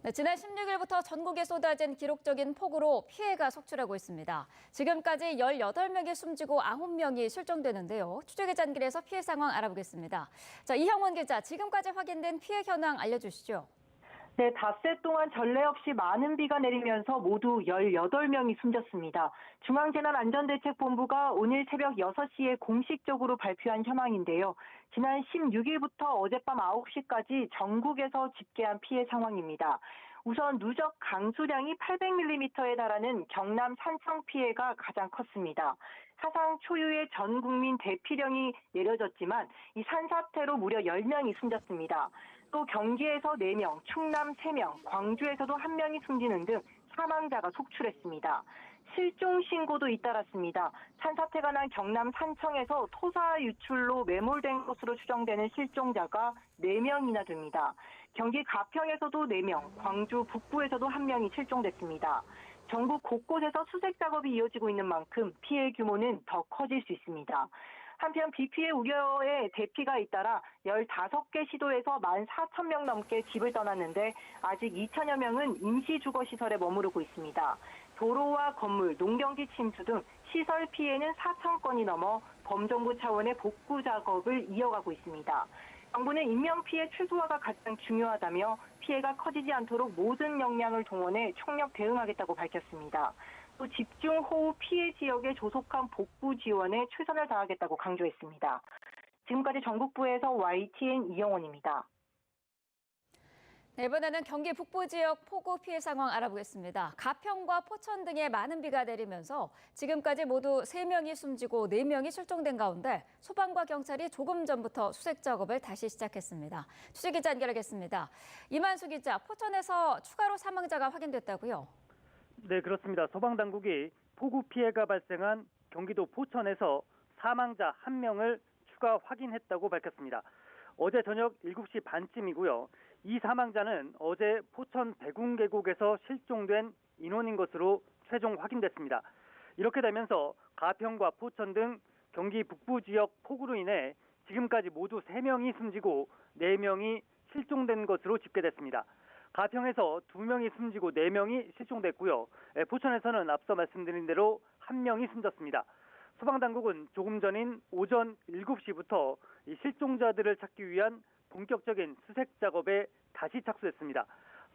네, 지난 16일부터 전국에 쏟아진 기록적인 폭우로 피해가 속출하고 있습니다. 지금까지 18명이 숨지고 9명이 실종되는데요. 추적의 잔길에서 피해 상황 알아보겠습니다. 자, 이형원 기자, 지금까지 확인된 피해 현황 알려주시죠. 네, 닷새 동안 전례 없이 많은 비가 내리면서 모두 18명이 숨졌습니다. 중앙재난안전대책본부가 오늘 새벽 6시에 공식적으로 발표한 현황인데요. 지난 16일부터 어젯밤 9시까지 전국에서 집계한 피해 상황입니다. 우선 누적 강수량이 800mm에 달하는 경남 산청 피해가 가장 컸습니다. 사상 초유의 전 국민 대피령이 내려졌지만 이 산사태로 무려 10명이 숨졌습니다. 또 경기에서 4명, 충남 3명, 광주에서도 1명이 숨지는 등 사망자가 속출했습니다. 실종 신고도 잇따랐습니다. 산사태가 난 경남 산청에서 토사 유출로 매몰된 것으로 추정되는 실종자가 4명이나 됩니다. 경기 가평에서도 4명, 광주 북부에서도 1명이 실종됐습니다. 전국 곳곳에서 수색 작업이 이어지고 있는 만큼 피해 규모는 더 커질 수 있습니다. 한편 비 피해 우려에 대피가 잇따라 15개 시도에서 14,000명 넘게 집을 떠났는데 아직 2천여 명은 임시주거시설에 머무르고 있습니다. 도로와 건물, 농경지 침수 등 시설 피해는 4,000건이 넘어 범정부 차원의 복구 작업을 이어가고 있습니다. 정부는 인명피해 최소화가 가장 중요하다며 피해가 커지지 않도록 모든 역량을 동원해 총력 대응하겠다고 밝혔습니다. 또 집중호우 피해 지역의 조속한 복구 지원에 최선을 다하겠다고 강조했습니다. 지금까지 전국부에서 YTN 이영원입니다. 네, 이번에는 경기 북부 지역 폭우 피해 상황 알아보겠습니다. 가평과 포천 등에 많은 비가 내리면서 지금까지 모두 3명이 숨지고 4명이 실종된 가운데 소방과 경찰이 조금 전부터 수색 작업을 다시 시작했습니다. 취재기자 연결하겠습니다. 이만수 기자, 포천에서 추가로 사망자가 확인됐다고요? 네, 그렇습니다. 소방당국이 폭우 피해가 발생한 경기도 포천에서 사망자 1명을 추가 확인했다고 밝혔습니다. 어제 저녁 7시 반쯤이고요. 이 사망자는 어제 포천 대궁계곡에서 실종된 인원인 것으로 최종 확인됐습니다. 이렇게 되면서 가평과 포천 등 경기 북부 지역 폭우로 인해 지금까지 모두 3명이 숨지고 4명이 실종된 것으로 집계됐습니다. 가평에서 2명이 숨지고 4명이 실종됐고요. 포천에서는 앞서 말씀드린 대로 1명이 숨졌습니다. 소방당국은 조금 전인 오전 7시부터 이 실종자들을 찾기 위한 본격적인 수색 작업에 다시 착수했습니다.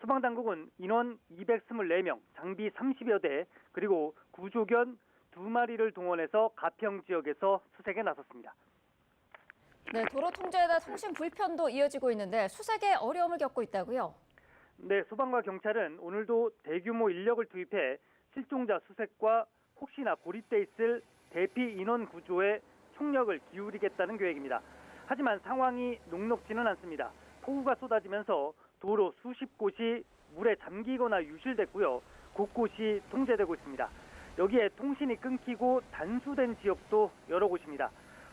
소방당국은 인원 224명, 장비 30여 대, 그리고 구조견 2마리를 동원해서 가평 지역에서 수색에 나섰습니다. 네, 도로 통제에다 통신 불편도 이어지고 있는데 수색에 어려움을 겪고 있다고요? 네, 소방과 경찰은 오늘도 대규모 인력을 투입해 실종자 수색과 혹시나 고립돼 있을 대피 인원 구조에 총력을 기울이겠다는 계획입니다. 하지만 상황이 녹록지는 않습니다. 폭우가 쏟아지면서 도로 수십 곳이 물에 잠기거나 유실됐고요. 곳곳이 통제되고 있습니다. 여기에 통신이 끊기고 단수된 지역도 여러 곳입니다.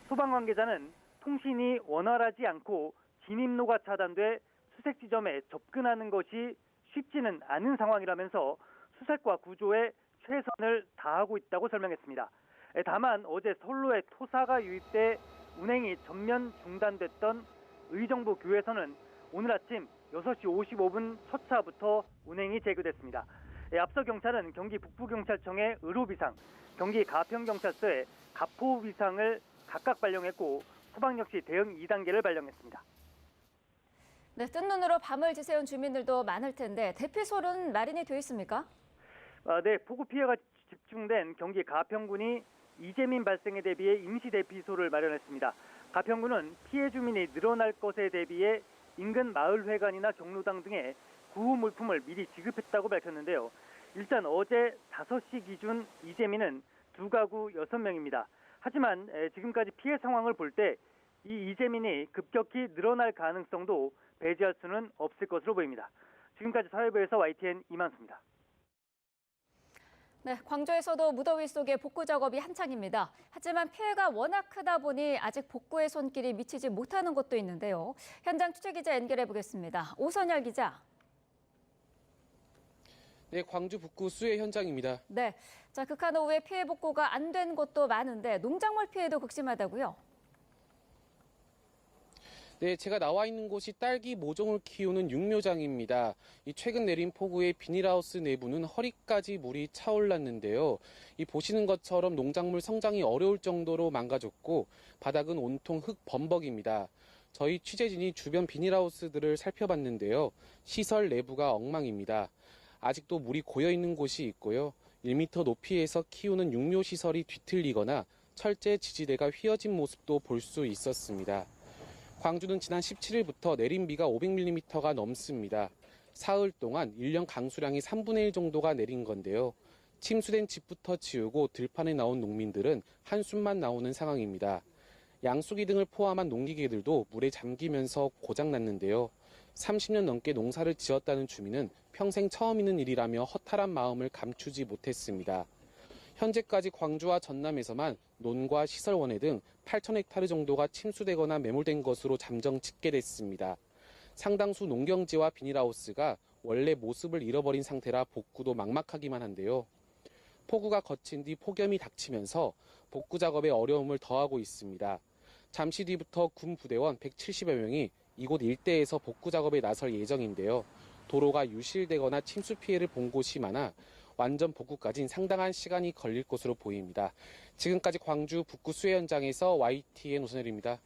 소방 관계자는 통신이 원활하지 않고 진입로가 차단돼 수색 지점에 접근하는 것이 쉽지는 않은 상황이라면서 수색과 구조에 최선을 다하고 있다고 설명했습니다. 다만 어제 선로에 토사가 유입돼 운행이 전면 중단됐던 의정부 교에서는 오늘 아침 6시 55분 첫 차부터 운행이 재개됐습니다. 앞서 경찰은 경기 북부경찰청에 의료비상, 경기 가평경찰서에 가포비상을 각각 발령했고 소방 역시 대응 2단계를 발령했습니다. 네, 뜬 눈으로 밤을 지새운 주민들도 많을 텐데 대피소는 마련이 되어 있습니까? 네, 폭우 피해가 집중된 경기 가평군이 이재민 발생에 대비해 임시 대피소를 마련했습니다. 가평군은 피해 주민이 늘어날 것에 대비해 인근 마을회관이나 경로당 등에 구호 물품을 미리 지급했다고 밝혔는데요. 일단 어제 5시 기준 이재민은 2가구 6명입니다. 하지만 지금까지 피해 상황을 볼 때 이 이재민이 급격히 늘어날 가능성도 배제할 수는 없을 것으로 보입니다. 지금까지 사회부에서 YTN 이만수입니다. 네, 광주에서도 무더위 속에 복구 작업이 한창입니다. 하지만 피해가 워낙 크다 보니 아직 복구의 손길이 미치지 못하는 곳도 있는데요. 현장 취재기자 연결해 보겠습니다. 오선열 기자. 네, 광주 북구 수해 현장입니다. 네, 자, 극한호우에 피해 복구가 안 된 곳도 많은데 농작물 피해도 극심하다고요? 네, 제가 나와 있는 곳이 딸기 모종을 키우는 육묘장입니다. 이 최근 내린 폭우에 비닐하우스 내부는 허리까지 물이 차올랐는데요. 이 보시는 것처럼 농작물 성장이 어려울 정도로 망가졌고 바닥은 온통 흙 범벅입니다. 저희 취재진이 주변 비닐하우스들을 살펴봤는데요. 시설 내부가 엉망입니다. 아직도 물이 고여 있는 곳이 있고요. 1m 높이에서 키우는 육묘시설이 뒤틀리거나 철제 지지대가 휘어진 모습도 볼 수 있었습니다. 광주는 지난 17일부터 내린 비가 500mm가 넘습니다. 사흘 동안 1년 강수량이 3분의 1 정도가 내린 건데요. 침수된 집부터 지우고 들판에 나온 농민들은 한숨만 나오는 상황입니다. 양수기 등을 포함한 농기계들도 물에 잠기면서 고장났는데요. 30년 넘게 농사를 지었다는 주민은 평생 처음 있는 일이라며 허탈한 마음을 감추지 못했습니다. 현재까지 광주와 전남에서만 논과 시설원해 등 8,000헥타르 정도가 침수되거나 매몰된 것으로 잠정 집계됐습니다. 상당수 농경지와 비닐하우스가 원래 모습을 잃어버린 상태라 복구도 막막하기만 한데요. 폭우가 거친 뒤 폭염이 닥치면서 복구 작업에 어려움을 더하고 있습니다. 잠시 뒤부터 군 부대원 170여 명이 이곳 일대에서 복구 작업에 나설 예정인데요. 도로가 유실되거나 침수 피해를 본 곳이 많아 완전 복구까지는 상당한 시간이 걸릴 것으로 보입니다. 지금까지 광주 북구 수해 현장에서 YTN 오선열입니다.